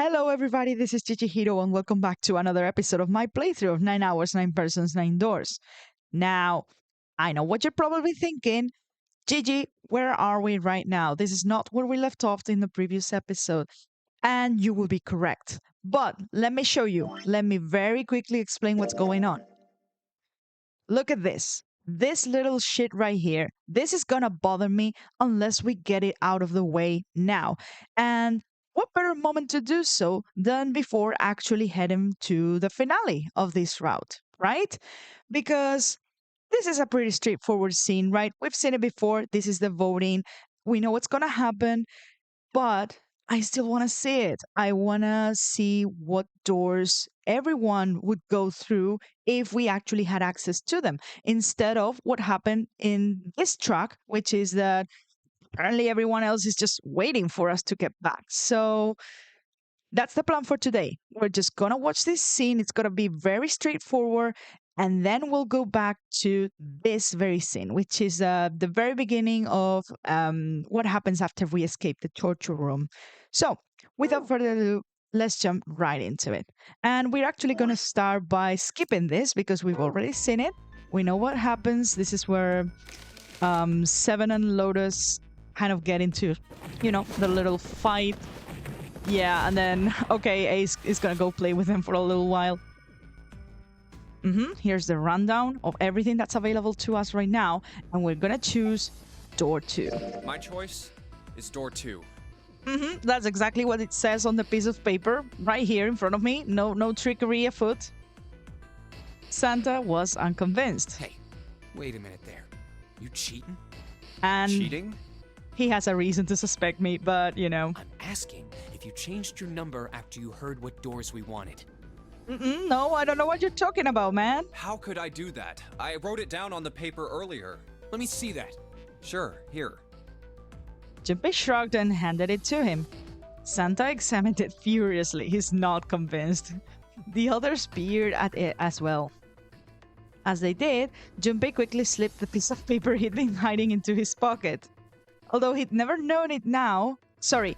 Hello, everybody. This is Chichihiro, and welcome back to another episode of my playthrough of 9 Hours, 9 Persons, 9 Doors. Now, I know what you're probably thinking. Gigi, where are we right now? This is not where we left off in the previous episode. And you will be correct. But let me show you. Let me very quickly explain what's going on. Look at this. This little shit right here. This is gonna bother me unless we get it out of the way now. And what better moment to do so than before actually heading to the finale of this route, right? Because this is a pretty straightforward scene, right? We've seen it before. This is the voting. We know what's gonna happen, but I still want to see it. I want to see what doors everyone would go through if we actually had access to them, instead of what happened in this track, which is that apparently everyone else is just waiting for us to get back. So that's the plan for today. We're just gonna watch this scene. It's gonna be very straightforward, and then we'll go back to this very scene, which is the very beginning of what happens after we escape the torture room. So, without further ado, let's jump right into it. And we're actually gonna start by skipping this because we've already seen it. We know what happens. This is where Seven and Lotus kind of get into, the little fight. Yeah, and then, okay, Ace is gonna go play with him for a little while. Here's the rundown of everything that's available to us right now, and we're gonna choose door 2. My choice is door 2. That's exactly what it says on the piece of paper right here in front of me. No trickery afoot. Santa was unconvinced. Hey, wait a minute there. You cheating? And Cheating? he has a reason to suspect me, but, I'm asking if you changed your number after you heard what doors we wanted. No, I don't know what you're talking about, man. How could I do that? I wrote it down on the paper earlier. Let me see that. Sure, here. Junpei shrugged and handed it to him. Santa examined it furiously. He's not convinced. The others peered at it as well. As they did, Junpei quickly slipped the piece of paper he'd been hiding into his pocket. Although he'd never known it now, Santa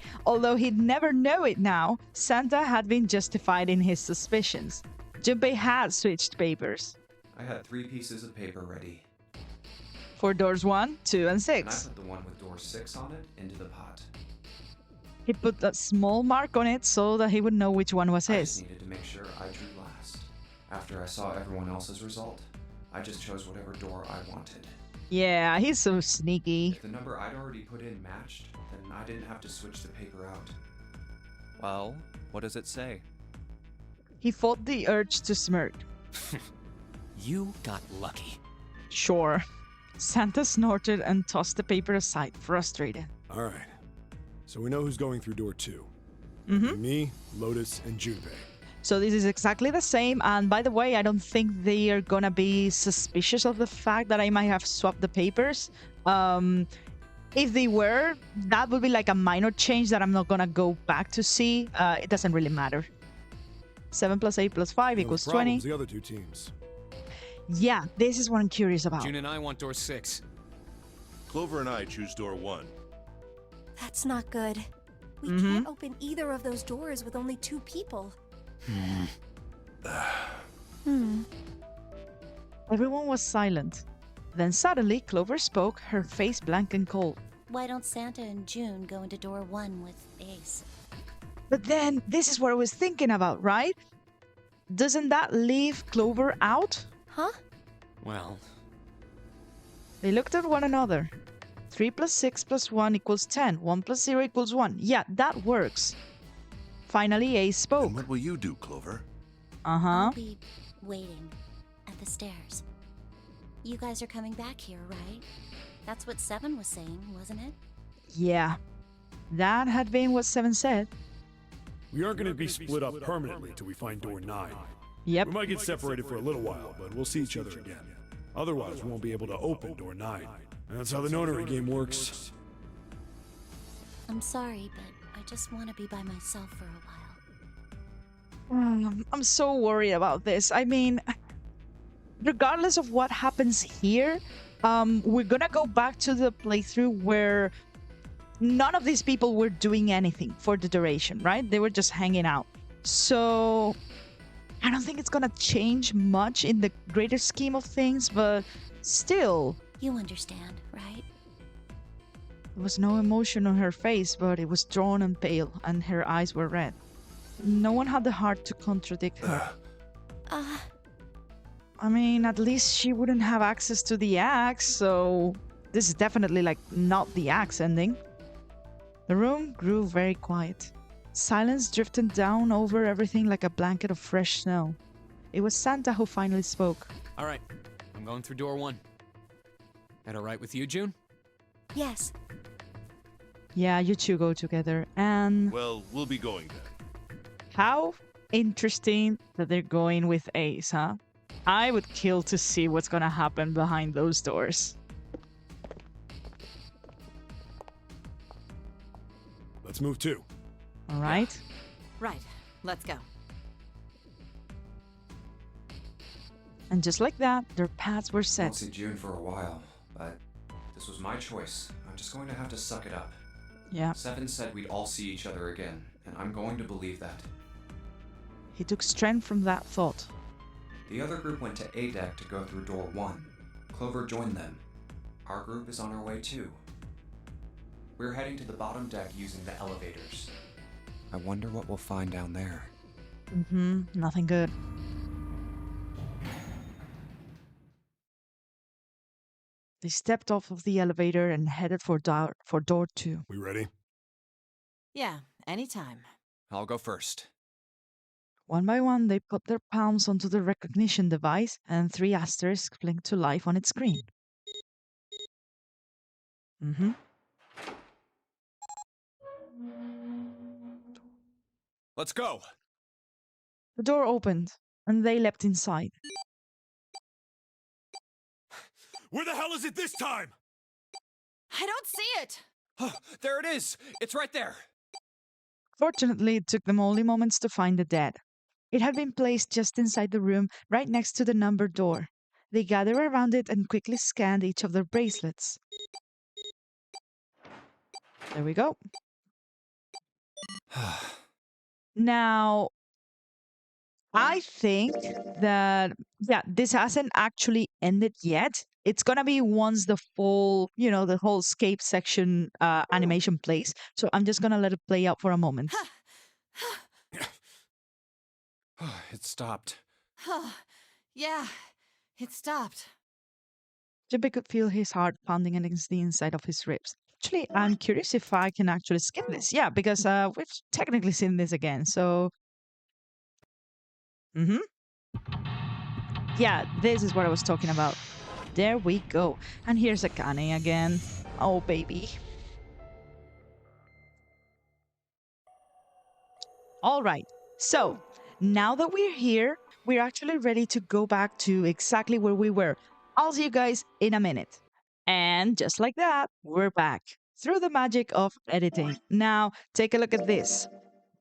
had been justified in his suspicions. Junpei had switched papers. I had 3 pieces of paper ready, For doors 1, 2, and and I 6. put the one with door 6 on it into the pot. He put a small mark on it so that he would know which one was I his. just needed to make sure I drew last. After I saw everyone else's result, I just chose whatever door I wanted. Yeah, he's so sneaky. If the number I'd already put in matched, then I didn't have to switch the paper out. Well, what does it say? He fought the urge to smirk. You got lucky. Sure. Santa snorted and tossed the paper aside, frustrated. All right. So we know who's going through door 2. Mm-hmm. Me, Lotus, and Junpei. So this is exactly the same, and by the way, I don't think they are gonna be suspicious of the fact that I might have swapped the papers. If they were, that would be like a minor change that I'm not gonna go back to see. It doesn't really matter. 7 plus 8 plus 5 Now, equals the problem's 20. the other 2 teams. Yeah, this is what I'm curious about. June and I want door 6. Clover and I choose door 1. That's not good. We can't open either of those doors with only 2 people. Everyone was silent. Then suddenly, Clover spoke, her face blank and cold. Why don't Santa and June go into door 1 with Ace? But then, this is what I was thinking about, right? Doesn't that leave Clover out? Huh? Well, They looked at one another. 3 plus 6 plus 1 equals 10. 1 plus 0 equals 1. Yeah, that works. Finally, Ace spoke. And what will you do, Clover? Uh-huh. I'll be waiting at the stairs. You guys are coming back here, right? That's what Seven was saying, wasn't it? Yeah. That had been what Seven said. We aren't going to be split up permanently till we find door 9. Yep. We might get separated for a little while, but we'll see each other again. Otherwise, we won't be able to open door 9. And that's how the Nonary game works. I'm sorry, but I just want to be by myself for a while. I'm so worried about this. I mean, regardless of what happens here, we're gonna go back to the playthrough where none of these people were doing anything for the duration, right? They were just hanging out. So I don't think it's gonna change much in the greater scheme of things, but still, You understand, right? there was no emotion on her face, but it was drawn and pale, and her eyes were red. No one had the heart to contradict her. I mean, at least she wouldn't have access to the axe, so this is definitely like not the axe ending. The room grew very quiet. Silence drifted down over everything like a blanket of fresh snow. It was Santa who finally spoke. All right, I'm going through door 1. That all right with you, June? Yes. Yeah, you two go together. And Well, we'll be going then. how interesting that they're going with Ace, huh? I would kill to see what's gonna happen behind those doors. Let's move too. All right? Right. Let's go. And just like that, their paths were I won't set. see June for a while, but this was my choice. I'm just going to have to suck it up. Yeah. Seven said we'd all see each other again, and I'm going to believe that. He took strength from that thought. The other group went to A deck to go through door 1. Clover joined them. Our group is on our way too. We're heading to the bottom deck using the elevators. I wonder what we'll find down there. Nothing good. They stepped off of the elevator and headed for door 2. We ready? Yeah, anytime. I'll go first. One by one, they put their palms onto the recognition device, and 3 asterisks blinked to life on its screen. Let's go. The door opened, and they leapt inside. Where the hell is it this time? I don't see it! Oh, there it is. It's right there. Fortunately, it took them only moments to find the dead. It had been placed just inside the room, right next to the numbered door. They gathered around it and quickly scanned each of their bracelets. There we go. Now, I think that, yeah, this hasn't actually ended yet. It's gonna be once the full, the whole escape section animation plays. So I'm just gonna let it play out for a moment. It stopped. Yeah, it stopped. Jippy could feel his heart pounding against the inside of his ribs. Actually, I'm curious if I can actually skip this. Yeah, because we've technically seen this again. So, yeah, this is what I was talking about. There we go. And here's Akane again. Oh, baby. All right. So, now that we're here, we're actually ready to go back to exactly where we were. I'll see you guys in a minute. And just like that, we're back through the magic of editing. Now, take a look at this.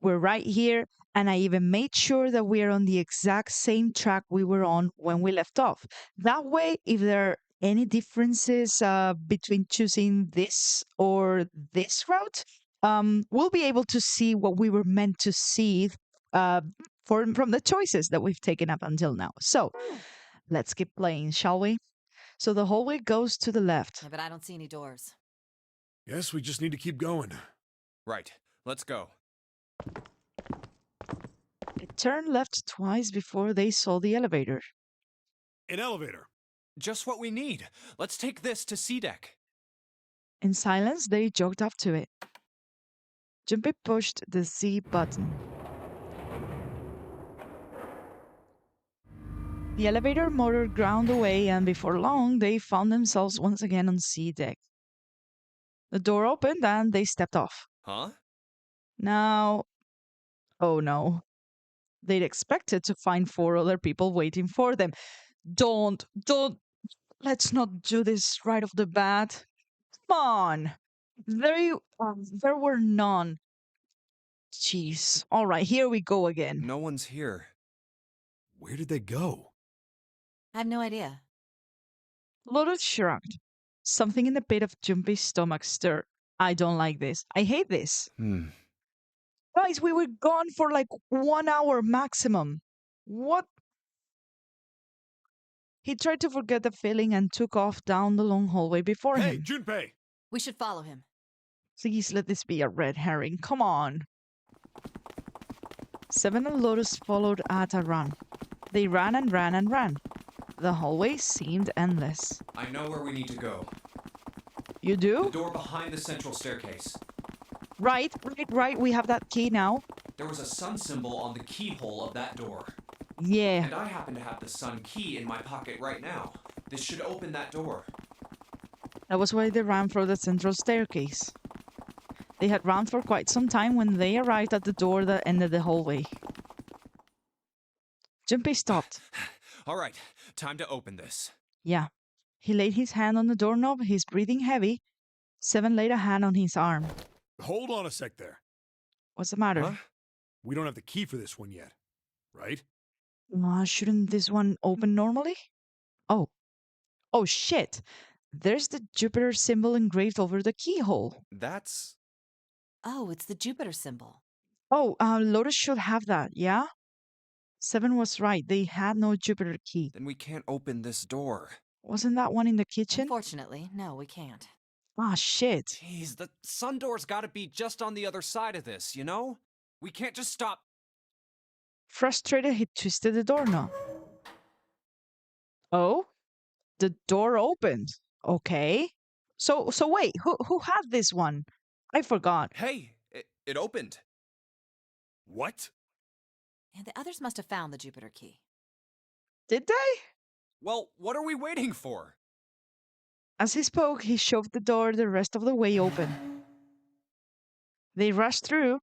We're right here, and I even made sure that we're on the exact same track we were on when we left off. That way, if there are any differences between choosing this or this route, we'll be able to see what we were meant to see from the choices that we've taken up until now. So, let's keep playing, shall we? So the hallway goes to the left. Yeah, but I don't see any doors. Guess we just need to keep going. Right. Let's go. They turned left twice before they saw the elevator. An elevator. Just what we need. Let's take this to C deck. In silence, they jogged up to it. Junpei pushed the Z button. The elevator motor ground away, and before long, they found themselves once again on C deck. The door opened, and they stepped off. Huh? Now, oh no. They'd expected to find 4 other people waiting for them. Don't, let's not do this right off the bat. Come on. There were none. Jeez. All right, here we go again. No one's here. Where did they go? I have no idea. Lotus shrugged. Something in the pit of Junpei's stomach stirred. I don't like this. I hate this. Hmm. Guys, we were gone for like 1 hour maximum. What? He tried to forget the feeling and took off down the long hallway before Hey, him. Junpei! We should follow him. Please let this be a red herring. Come on. Seven and Lotus followed at a run. They ran and ran and ran. The hallway seemed endless. I know where we need to go. You The do? door behind the central staircase. Right. We have that key now. There was a sun symbol on the keyhole of that door. Yeah. And I happen to have the sun key in my pocket right now. This should open that door. That was why they ran for the central staircase. They had run for quite some time when they arrived at the door that ended the hallway. Junpei stopped. All right, time to open this. Yeah. He laid his hand on the doorknob, his breathing heavy. Seven laid a hand on his arm. Hold on a sec there. What's the matter? Huh? We don't have the key for this one yet, right? Shouldn't this one open normally? Oh. Oh, shit. There's the Jupiter symbol engraved over the keyhole. That's... Oh, it's the Jupiter symbol. Oh, Lotus should have that, yeah? Seven was right. They had no Jupiter key. Then we can't open this door. Wasn't that one in the kitchen? Unfortunately, no, we can't. Ah, shit. Jeez, the sun door's gotta be just on the other side of this, you know? We can't just stop... Frustrated, he twisted the doorknob. Oh? The door opened. Okay. So wait, who had this one? I forgot. Hey, it opened. What? And the others must have found the Jupiter key. Did they? Well, what are we waiting for? As he spoke, he shoved the door the rest of the way open. They rushed through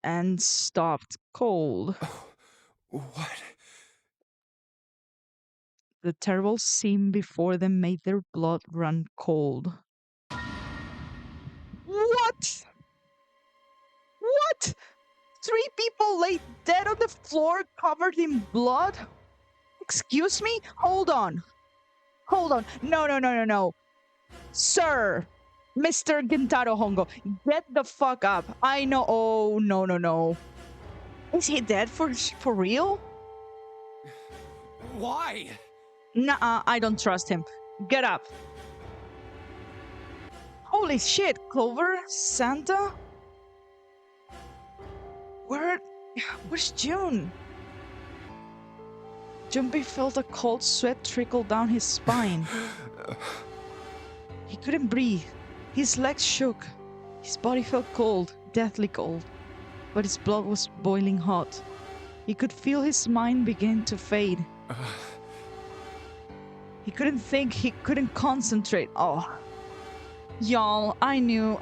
and stopped cold. What? The terrible scene before them made their blood run cold. What? What? 3 people lay dead on the floor covered in blood? Excuse me? Hold on. No. Sir, Mr. Gintaro Hongo, get the fuck up. I know. Oh, no. Is he dead for real? Why? Nuh-uh, I don't trust him. Get up. Holy shit, Clover? Santa? Where's June? Junpei felt a cold sweat trickle down his spine. He couldn't breathe. His legs shook. His body felt cold, deathly cold. But his blood was boiling hot. He could feel his mind begin to fade. He couldn't think, he couldn't concentrate. Oh. Y'all, I knew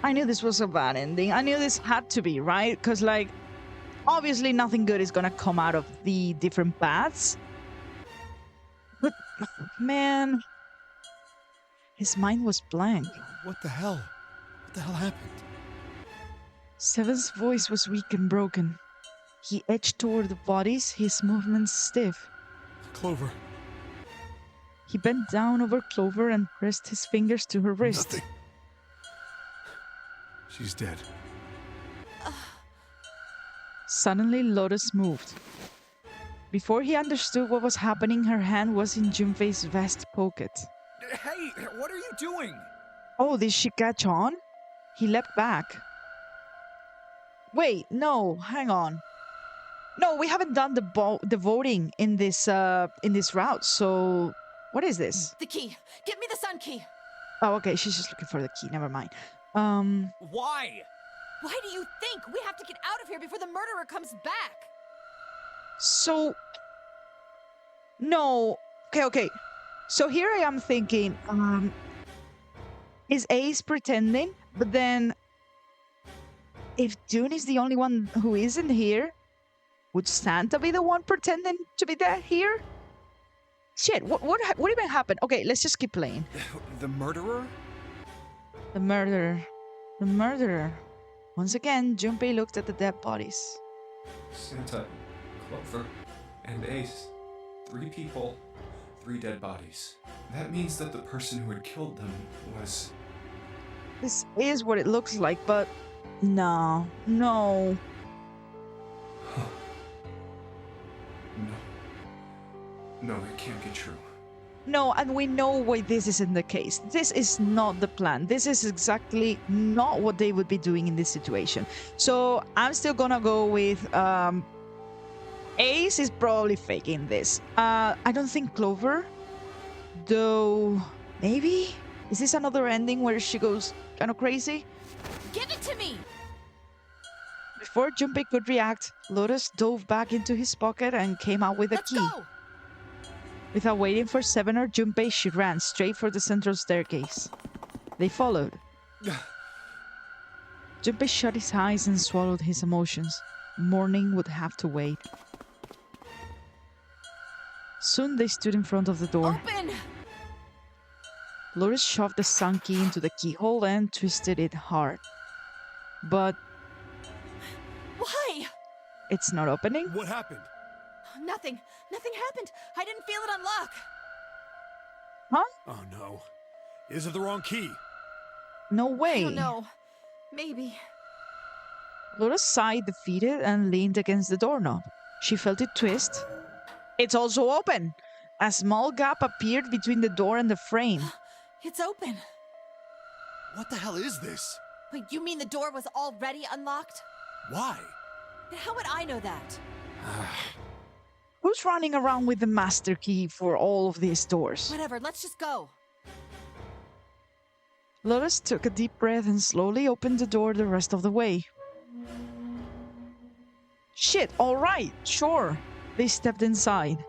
this was a bad ending. I knew this had to be, right? Because, like, obviously nothing good is gonna come out of the different paths. But, man, his mind was blank. What the hell? What the hell happened? Seven's voice was weak and broken. He edged toward the bodies, his movements stiff. Clover. He bent down over Clover and pressed his fingers to her wrist. Nothing. She's dead. Suddenly, Lotus moved. Before he understood what was happening, her hand was in Junpei's vest pocket. Hey, what are you doing? Oh, did she catch on? He leapt back. Wait, no, hang on. No, we haven't done the voting in this route. So, what is this? The key! Get me the sun key! Oh, okay, she's just looking for the key. Never mind. Why? Why do you think? We have to get out of here before the murderer comes back! So, no. Okay. So here I am thinking, is Ace pretending? But then, if June is the only one who isn't here, would Santa be the one pretending to be there here? Shit, what even happened? Okay, let's just keep playing. The murderer? The murderer. Once again, Junpei looked at the dead bodies. Santa, Clover, and Ace. 3 people, 3 dead bodies. That means that the person who had killed them was... This is what it looks like, but no, no. No, it can't be true. No, and we know why this isn't the case. This is not the plan. This is exactly not what they would be doing in this situation. So I'm still gonna go with Ace is probably faking this. I don't think Clover, though. Maybe? Is this another ending where she goes kind of crazy? Give it to me! Before Junpei could react, Lotus dove back into his pocket and came out with a Let's key. go! Without waiting for Seven or Junpei, she ran straight for the central staircase. They followed. Junpei shut his eyes and swallowed his emotions. Morning would have to wait. Soon they stood in front of the door. Open! Lotus shoved the sun key into the keyhole and twisted it hard. But Why? it's not opening? What happened? Nothing. Nothing happened. I didn't feel it unlock. Huh? Oh no. Is it the wrong key? No way. I don't know. Maybe. Lotus sighed defeated and leaned against the doorknob. She felt it twist. It's also open! A small gap appeared between the door and the frame. It's open. What the hell is this? Wait, you mean the door was already unlocked? Why? Then how would I know that? Who's running around with the master key for all of these doors? Whatever, let's just go. Lotus took a deep breath and slowly opened the door the rest of the way. Shit, alright, sure. They stepped inside.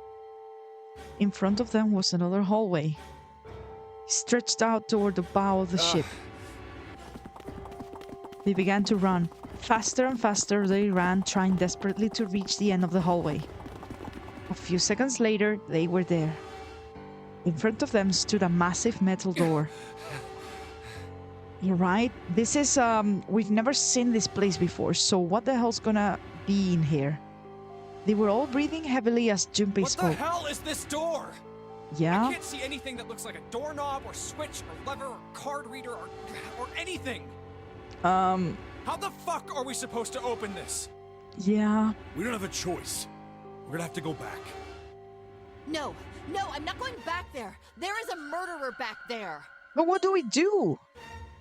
In front of them was another hallway. Stretched out toward the bow of the ship. They began to run. Faster and faster they ran, trying desperately to reach the end of the hallway. A few seconds later, they were there. In front of them stood a massive metal door. You're right. This is, we've never seen this place before, so what the hell's gonna be in here? They were all breathing heavily as Junpei What spoke. the hell is this door? Yeah? I can't see anything that looks like a doorknob or switch or lever or card reader or anything. How the fuck are we supposed to open this? Yeah. We don't have a choice. We're gonna have to go back. No, I'm not going back there. There is a murderer back there. But what do we do?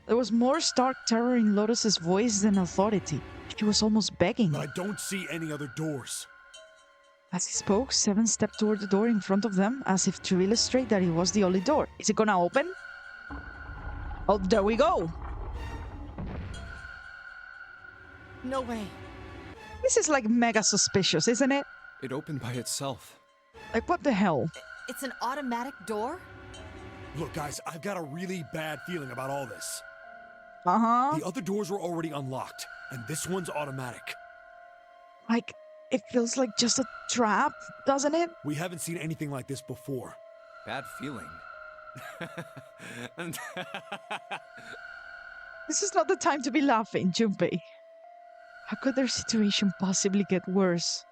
There was more stark terror in Lotus's voice than authority. She was almost begging. But I don't see any other doors. As he spoke, Seven stepped toward the door in front of them, as if to illustrate that it was the only door. Is it gonna open? Oh, there we go! No way. This is like mega suspicious, isn't it? It opened by itself. Like, what the hell? It's an automatic door? Look, guys, I've got a really bad feeling about all this. Uh-huh. The other doors were already unlocked, and this one's automatic. Like, it feels like just a trap, doesn't it? We haven't seen anything like this before. Bad feeling. This is not the time to be laughing, Junpei. How could their situation possibly get worse?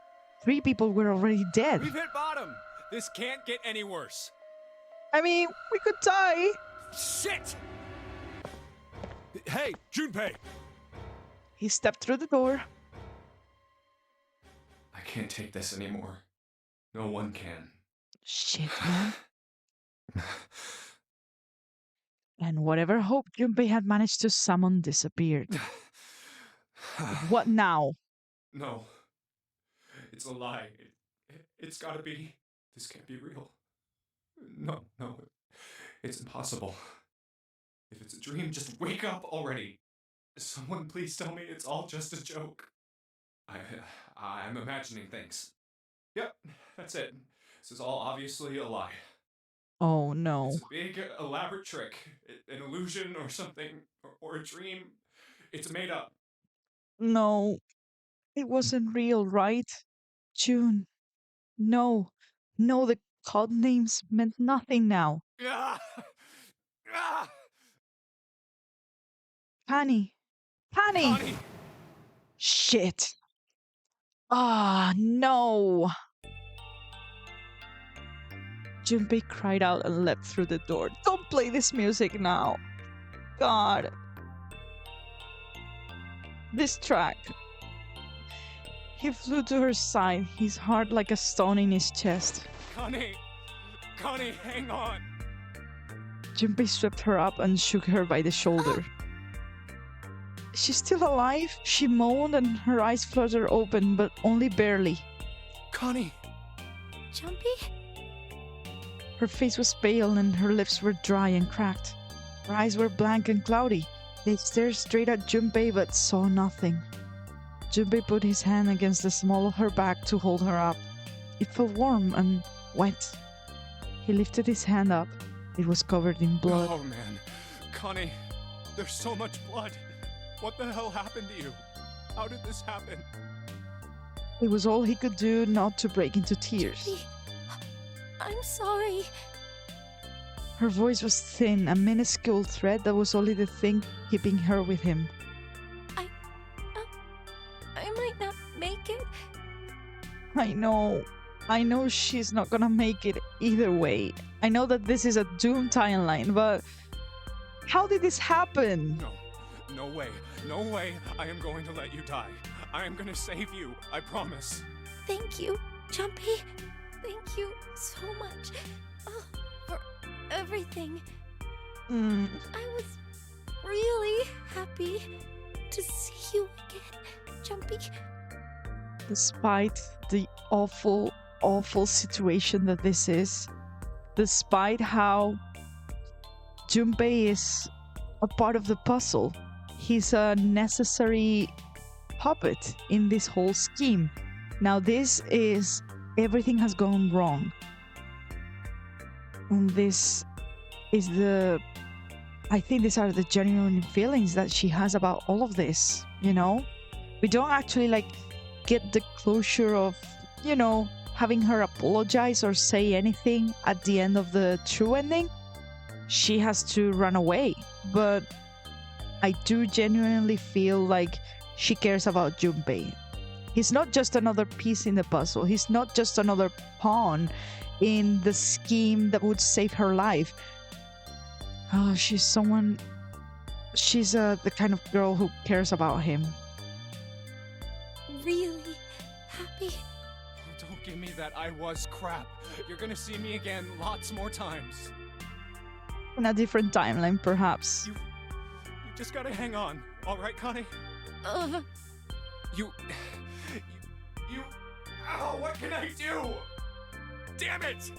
3 people were already dead. We've hit bottom. This can't get any worse. I mean, we could die. Shit! Hey, Junpei! He stepped through the door. I can't take this anymore. No one can. Shit, man. And whatever hope Junpei had managed to summon disappeared. What now? No. It's a lie. It's gotta be. This can't be real. No. It's impossible. If it's a dream, just wake up already. Someone please tell me it's all just a joke. I'm imagining things. Yep, that's it. This is all obviously a lie. Oh no. It's a big, elaborate trick. An illusion or something. Or a dream. It's made up. No. It wasn't real, right? June. No. No, the code names meant nothing now. Ah! Ah! Connie. Connie! Connie! Shit. Ah, no. Junpei cried out and leapt through the door. Don't play this music now. God. this track. He flew to her side, his heart like a stone in his chest. Connie, hang on. Junpei swept her up and shook her by the shoulder. She's still alive? She moaned and her eyes fluttered open, but only barely. Connie! Jumpy? Her face was pale and her lips were dry and cracked. Her eyes were blank and cloudy. They stared straight at Junpei but saw nothing. Junpei put his hand against the small of her back to hold her up. It felt warm and wet. He lifted his hand up. It was covered in blood. Oh man. Connie, there's so much blood. What the hell happened to you? How did this happen? It was all he could do not to break into tears. Jumpy, I'm sorry. Her voice was thin, a minuscule thread that was only the thing keeping her with him. I might not make it. I know she's not gonna make it either way. I know that this is a doomed timeline, but how did this happen? No way. No way I am going to let you die. I am gonna save you, I promise. Thank you, Jumpy. Thank you so much for everything. I was really happy to see you again, Jumpy. Despite the awful, awful situation that this is, despite how Junpei is a part of the puzzle, he's a necessary puppet in this whole scheme. Now this is, everything has gone wrong. And this is I think these are the genuine feelings that she has about all of this, you know? We don't actually get the closure of, having her apologize or say anything at the end of the true ending. She has to run away, but I do genuinely feel like she cares about Junpei. He's not just another piece in the puzzle. He's not just another pawn in the scheme that would save her life. Oh, she's the kind of girl who cares about him. Really happy. Oh, don't give me that I was crap. You're gonna see me again lots more times. In a different timeline, perhaps. You just gotta hang on, all right, Connie? You... Ow, what can I do? Damn it!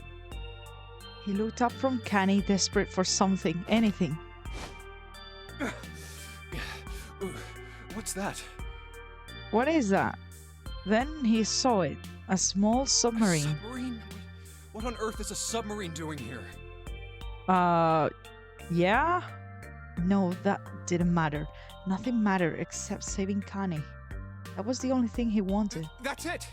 He looked up from Connie, desperate for something, anything. What's that? What is that? Then he saw it. A small submarine. A submarine? What on earth is a submarine doing here? Yeah? No, that didn't matter. Nothing mattered except saving Connie. That was the only thing he wanted. That's it!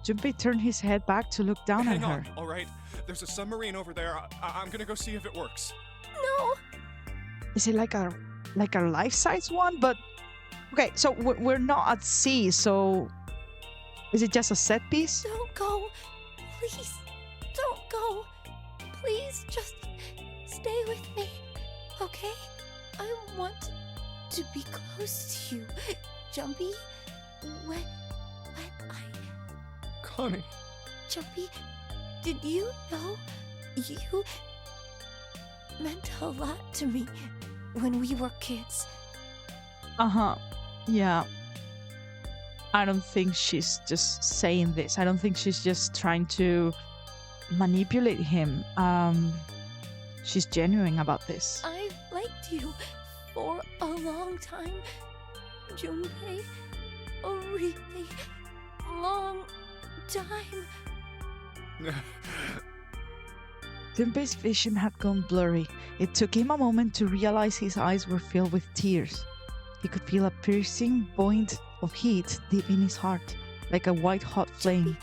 Junpei turned his head back to look down at her. Hang on, all right? There's a submarine over there. I'm gonna go see if it works. No. Is it like a life-size one? But okay, so we're not at sea, so is it just a set piece? Don't go. Please, don't go. Please, just stay with me, okay? I want to be close to you, Jumpy. When I... Connie. Jumpy, did you know you meant a lot to me when we were kids? Uh-huh. Yeah. I don't think she's just saying this. I don't think she's just trying to manipulate him. She's genuine about this. I've liked you for a long time, Junpei. A really long time. Junpei's vision had gone blurry. It took him a moment to realize his eyes were filled with tears. He could feel a piercing point of heat deep in his heart, like a white-hot flame.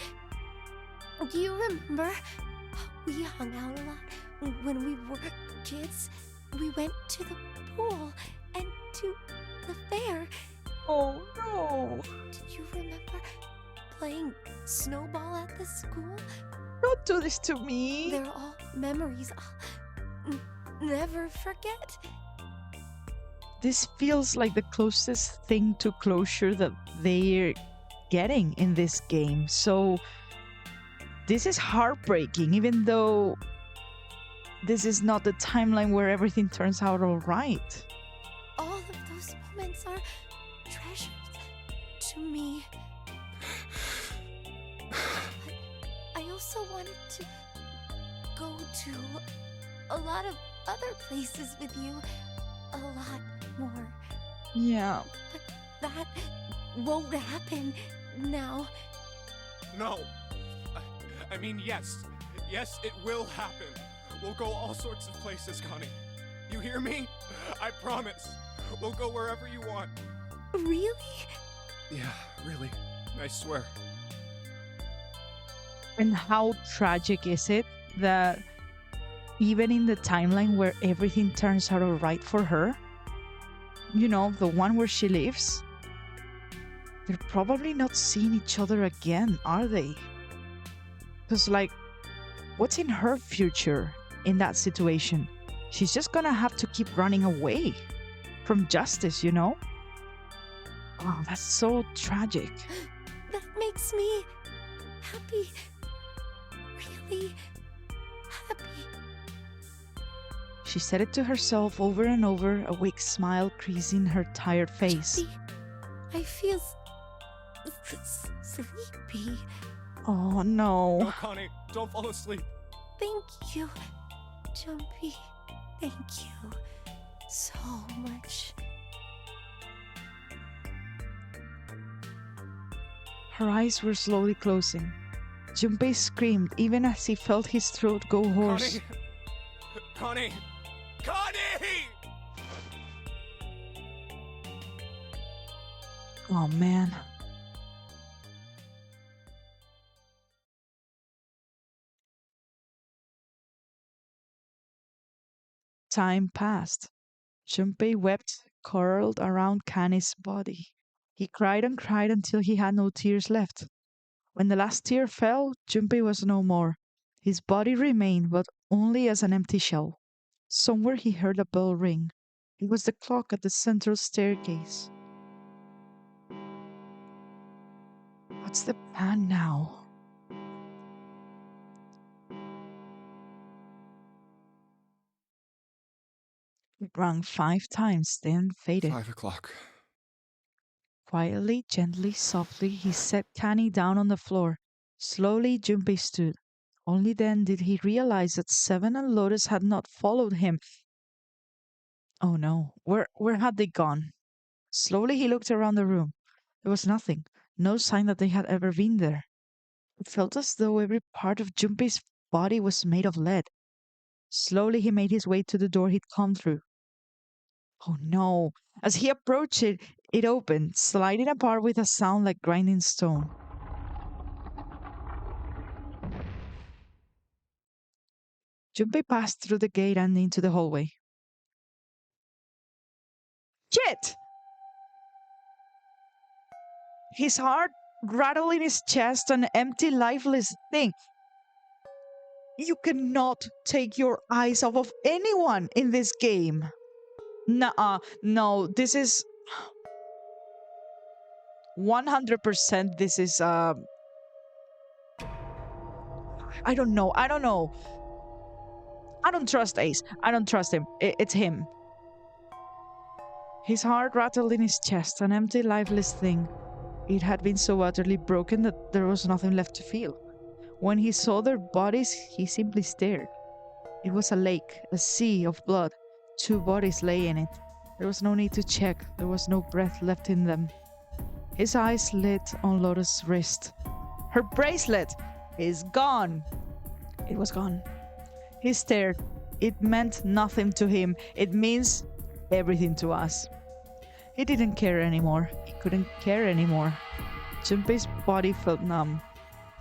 Do you remember? We hung out a lot when we were kids. We went to the pool and to the fair. Oh no! Do you remember playing snowball at the school? Don't do this to me! They're all memories I'll never forget. This feels like the closest thing to closure that they're getting in this game. So this is heartbreaking, even though this is not the timeline where everything turns out all right. All of those moments are treasures to me. But I also wanted to go to a lot of other places with you. A lot more. Yeah. But that won't happen now. No. I mean, yes. Yes, it will happen. We'll go all sorts of places, Connie. You hear me? I promise. We'll go wherever you want. Really? Yeah, really. I swear. And how tragic is it that even in the timeline where everything turns out all right for her, you know, the one where she lives, they're probably not seeing each other again, are they? Because, like, what's in her future in that situation? She's just gonna have to keep running away from justice, you know? Oh, that's so tragic. That makes me happy. Really happy. She said it to herself over and over, a weak smile creasing her tired face. Jumpy, I feel sleepy. Oh no. No, Connie, don't fall asleep. Thank you, Jumpy. Thank you so much. Her eyes were slowly closing. Junpei screamed even as he felt his throat go hoarse. Connie! Connie! Oh man. Time passed. Junpei wept, curled around Kani's body. He cried and cried until he had no tears left. When the last tear fell, Junpei was no more. His body remained, but only as an empty shell. Somewhere he heard a bell ring. It was the clock at the central staircase. What's the plan now? It rang 5 times, then faded. 5 o'clock. Quietly, gently, softly, he set Kani down on the floor. Slowly, Junpei stood. Only then did he realize that Seven and Lotus had not followed him. Oh no, where had they gone? Slowly he looked around the room. There was nothing, no sign that they had ever been there. It felt as though every part of Junpei's body was made of lead. Slowly he made his way to the door he'd come through. Oh no! As he approached it, it opened, sliding apart with a sound like grinding stone. Junpei passed through the gate and into the hallway. Shit! His heart rattled in his chest, an empty, lifeless thing. You cannot take your eyes off of anyone in this game. Nuh-uh, no, this is 100%. This is I don't know. I don't trust Ace. I don't trust him. It's him. His heart rattled in his chest, an empty, lifeless thing. It had been so utterly broken that there was nothing left to feel. When he saw their bodies, he simply stared. It was a lake, a sea of blood. 2 bodies lay in it. There was no need to check. There was no breath left in them. His eyes lit on Lotus' wrist. Her bracelet is gone. It was gone. He stared. It meant nothing to him. It means everything to us. He didn't care anymore. He couldn't care anymore. Junpei's body felt numb.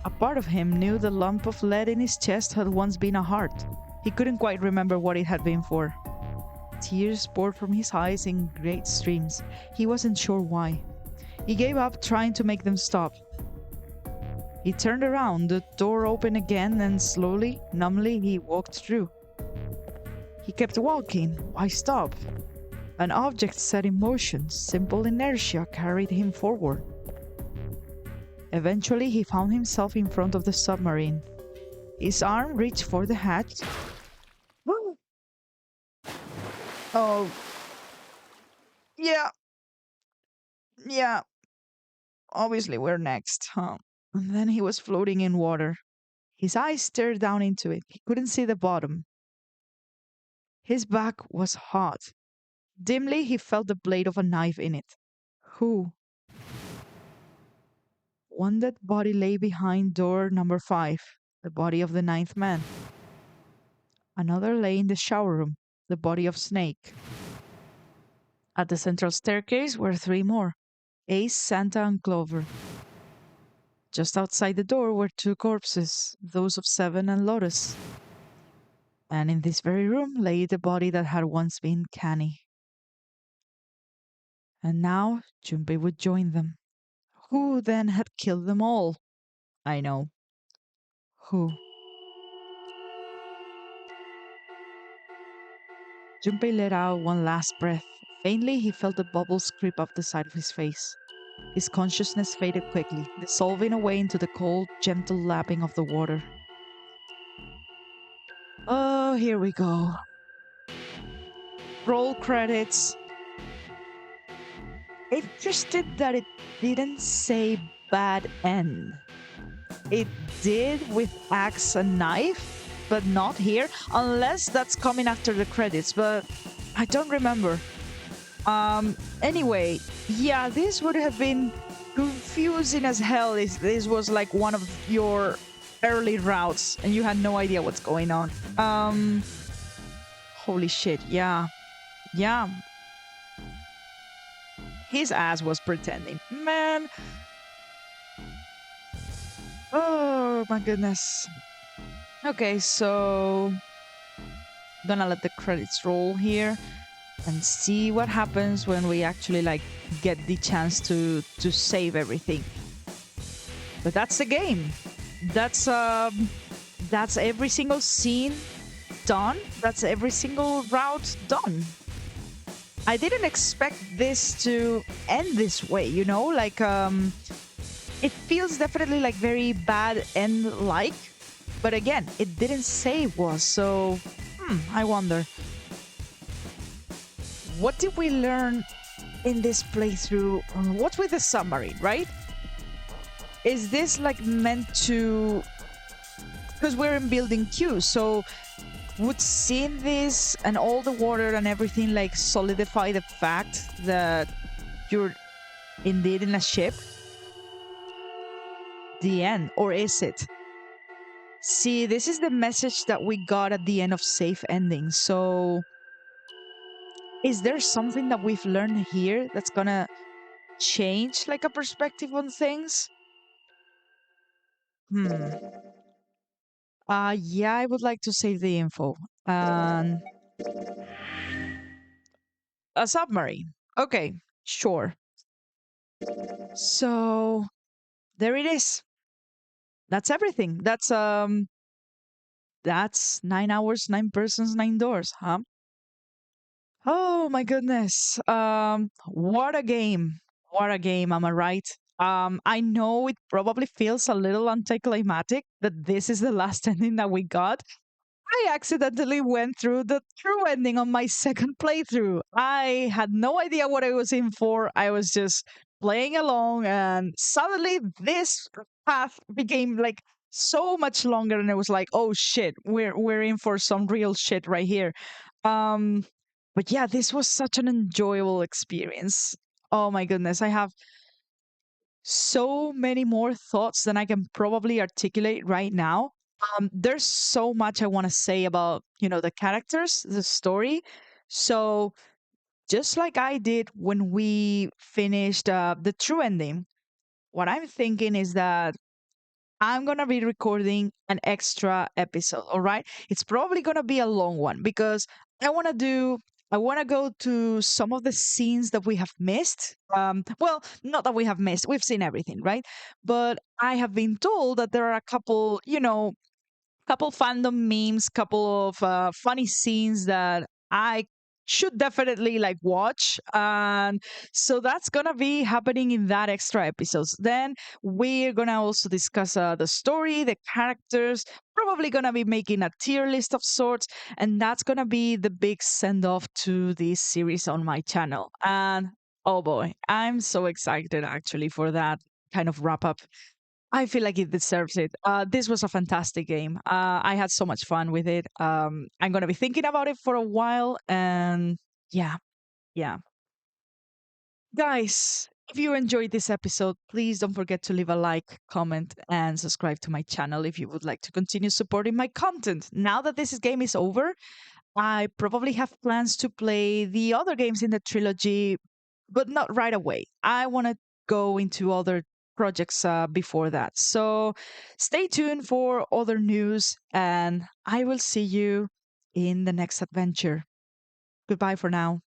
A part of him knew the lump of lead in his chest had once been a heart. He couldn't quite remember what it had been for. Tears poured from his eyes in great streams. He wasn't sure why. He gave up trying to make them stop. He turned around, the door opened again, and slowly, numbly, he walked through. He kept walking. Why stop? An object set in motion, simple inertia carried him forward. Eventually, he found himself in front of the submarine. His arm reached for the hatch. Oh, yeah, yeah. Obviously, we're next, huh? And then he was floating in water. His eyes stared down into it. He couldn't see the bottom. His back was hot. Dimly, he felt the blade of a knife in it. Who? One dead body lay behind door number 5, the body of the ninth man. Another lay in the shower room, the body of Snake. At the central staircase were 3 more, Ace, Santa, and Clover. Just outside the door were 2 corpses, those of Seven and Lotus. And in this very room lay the body that had once been Canny. And now Junpei would join them. Who then had killed them all? I know. Who? Junpei let out one last breath. Faintly, he felt the bubbles creep up the side of his face. His consciousness faded quickly, dissolving away into the cold, gentle lapping of the water. Oh, here we go. Roll credits. Interested that it didn't say bad end. It did with axe and knife, but not here, unless that's coming after the credits, but I don't remember. Anyway, yeah, this would have been confusing as hell if this was like one of your early routes and you had no idea what's going on. Holy shit, yeah. Yeah. His ass was pretending. Man. Oh my goodness. Okay, so gonna let the credits roll here and see what happens when we actually like get the chance to save everything. But that's the game. That's every single scene done. That's every single route done. I didn't expect this to end this way, you know? Like it feels definitely like very bad end like, but again, it didn't say it was, so I wonder. What did we learn in this playthrough? What's with the submarine, right? Is this like meant to... Because we're in building Q, so would seeing this and all the water and everything like solidify the fact that you're indeed in a ship? The end, or is it? See, this is the message that we got at the end of Safe Ending, so... Is there something that we've learned here that's gonna change like a perspective on things? Yeah, I would like to save the info. And a submarine. Okay, sure. So there it is. That's everything. That's 9 hours, 9 persons, 9 doors, huh? Oh my goodness. What a game. What a game, am I right? I know it probably feels a little anticlimactic that this is the last ending that we got. I accidentally went through the true ending on my second playthrough. I had no idea what I was in for. I was just playing along, and suddenly this path became like so much longer, and it was like, oh shit, we're in for some real shit right here. Um, but yeah, this was such an enjoyable experience. Oh my goodness, I have so many more thoughts than I can probably articulate right now. There's so much I want to say about, the characters, the story. So just like I did when we finished the true ending, what I'm thinking is that I'm going to be recording an extra episode, all right? It's probably going to be a long one because I want to go to some of the scenes that we have missed. Well, not that we have missed. We've seen everything, right? But I have been told that there are a couple, couple fandom memes, couple of funny scenes that I should definitely like watch. And so that's gonna be happening in that extra episodes. Then we're gonna also discuss the story, the characters, probably gonna be making a tier list of sorts, and that's gonna be the big send off to this series on my channel. And oh boy, I'm so excited actually for that kind of wrap up. I feel like it deserves it. This was a fantastic game. I had so much fun with it. I'm gonna be thinking about it for a while, and yeah, yeah. Guys, if you enjoyed this episode, please don't forget to leave a like, comment, and subscribe to my channel if you would like to continue supporting my content. Now that this game is over, I probably have plans to play the other games in the trilogy, but not right away. I want to go into other projects before that. So stay tuned for other news, and I will see you in the next adventure. Goodbye for now.